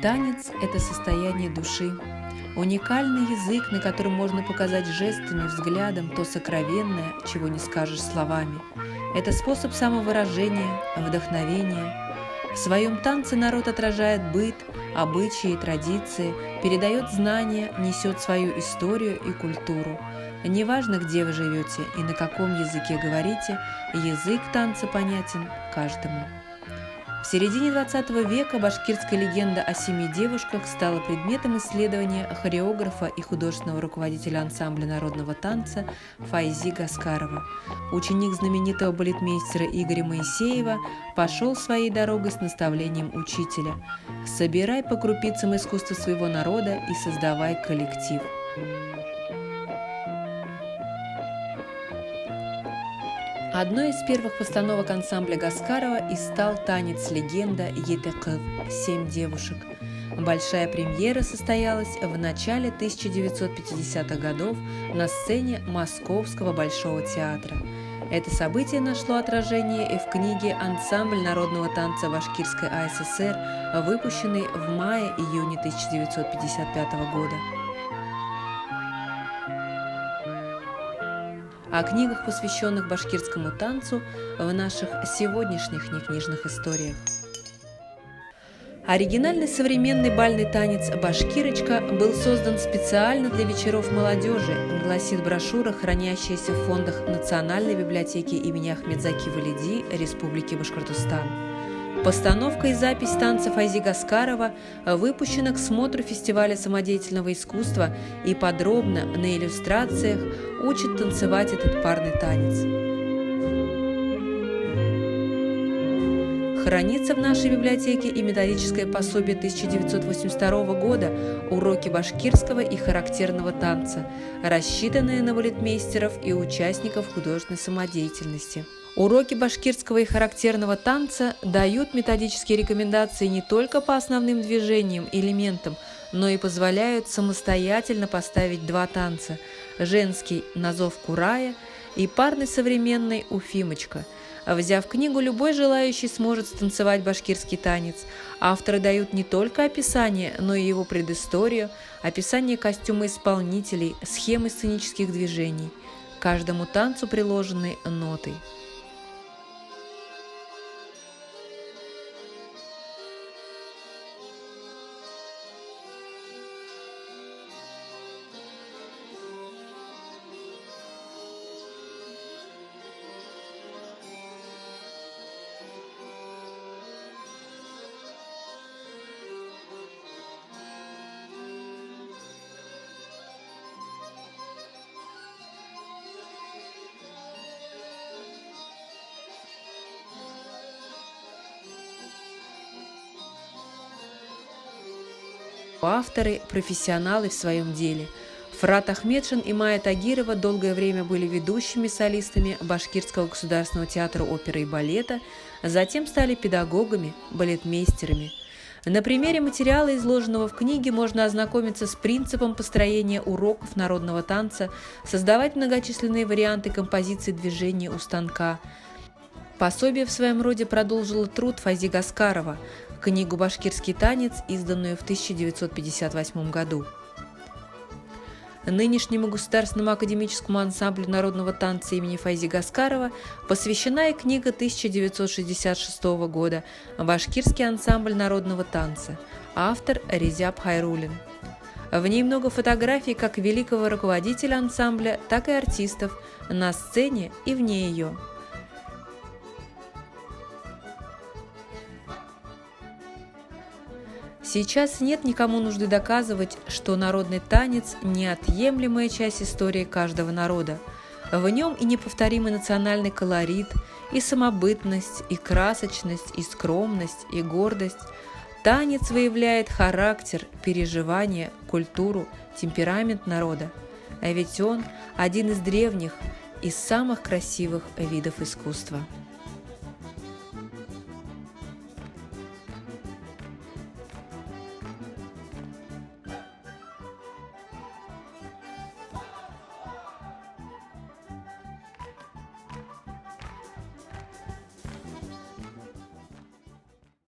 Танец – это состояние души, уникальный язык, на котором можно показать жестами, взглядом то сокровенное, чего не скажешь словами. Это способ самовыражения, вдохновения. В своем танце народ отражает быт, обычаи, традиции, передает знания, несет свою историю и культуру. Неважно, где вы живете и на каком языке говорите, язык танца понятен каждому. В середине 20 века башкирская легенда о 7 девушках стала предметом исследования хореографа и художественного руководителя ансамбля народного танца Файзи Гаскарова. Ученик знаменитого балетмейстера Игоря Моисеева пошел своей дорогой с наставлением учителя: «Собирай по крупицам искусство своего народа и создавай коллектив». Одной из первых постановок ансамбля Гаскарова и стал танец-легенда «Етекыв» «7 девушек». Большая премьера состоялась в начале 1950-х годов на сцене Московского Большого театра. Это событие нашло отражение и в книге «Ансамбль народного танца Башкирской АССР», выпущенной в мае-июне 1955 года. О книгах, посвященных башкирскому танцу, в наших сегодняшних некнижных историях. Оригинальный современный бальный танец «Башкирочка» был создан специально для вечеров молодежи, гласит брошюра, хранящаяся в фондах Национальной библиотеки имени Ахмедзаки Валиди Республики Башкортостан. Постановка и запись танца Файзи Гаскарова выпущена к смотру фестиваля самодеятельного искусства и подробно на иллюстрациях учит танцевать этот парный танец. Хранится в нашей библиотеке и методическое пособие 1982 года «Уроки башкирского и характерного танца», рассчитанные на балетмейстеров и участников художественной самодеятельности. Уроки башкирского и характерного танца дают методические рекомендации не только по основным движениям и элементам, но и позволяют самостоятельно поставить два танца – женский «На зов Курая» и парный современный «Уфимочка». Взяв книгу, любой желающий сможет станцевать башкирский танец. Авторы дают не только описание, но и его предысторию, описание костюма исполнителей, схемы сценических движений. Каждому танцу приложены ноты. Авторы – профессионалы в своем деле. Фурат Ахмедшин и Майя Тагирова долгое время были ведущими солистами Башкирского государственного театра оперы и балета, затем стали педагогами, балетмейстерами. На примере материала, изложенного в книге, можно ознакомиться с принципом построения уроков народного танца, создавать многочисленные варианты композиции движений у станка. Пособие в своем роде продолжило труд Файзи Гаскарова, книгу «Башкирский танец», изданную в 1958 году. Нынешнему Государственному академическому ансамблю народного танца имени Файзи Гаскарова посвящена и книга 1966 года «Башкирский ансамбль народного танца», автор Резяб Хайрулин. В ней много фотографий как великого руководителя ансамбля, так и артистов на сцене и вне ее. Сейчас нет никому нужды доказывать, что народный танец – неотъемлемая часть истории каждого народа. В нем и неповторимый национальный колорит, и самобытность, и красочность, и скромность, и гордость. Танец выявляет характер, переживания, культуру, темперамент народа. А ведь он – один из древних и самых красивых видов искусства.